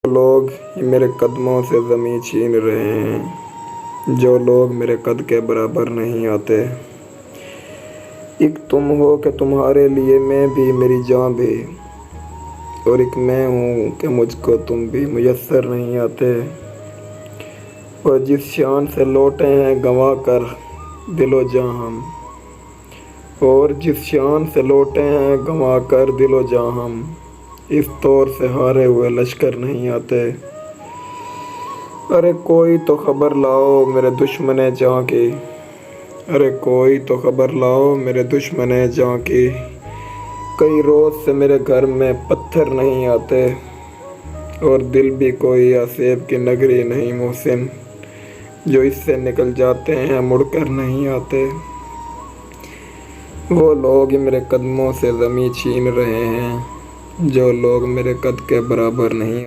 लोग ही मेरे कदमों से ज़मीं छीन रहे हैं, जो लोग मेरे कद के बराबर नहीं आते। एक तुम हो कि तुम्हारे लिए मैं भी, मेरी जान भी, और एक मैं हूँ कि मुझको तुम भी मुयस्सर नहीं आते। और जिस शान से लौटे हैं गंवा कर दिलो जां हम, और जिस शान से लौटे हैं गंवा कर दिलो जां हम, इस तौर से हारे हुए लश्कर नहीं आते। अरे कोई तो खबर लाओ मेरे दुश्मने जां की, अरे कोई तो खबर लाओ मेरे दुश्मने जां की, कई रोज़ से मेरे घर में पत्थर नहीं आते। और दिल भी कोई आसेब की नगरी नहीं मोहसिन, जो इससे निकल जाते हैं मुड़कर नहीं आते। वो लोग ही मेरे कदमों से ज़मीं छीन रहे हैं, जो लोग मेरे कद के बराबर नहीं।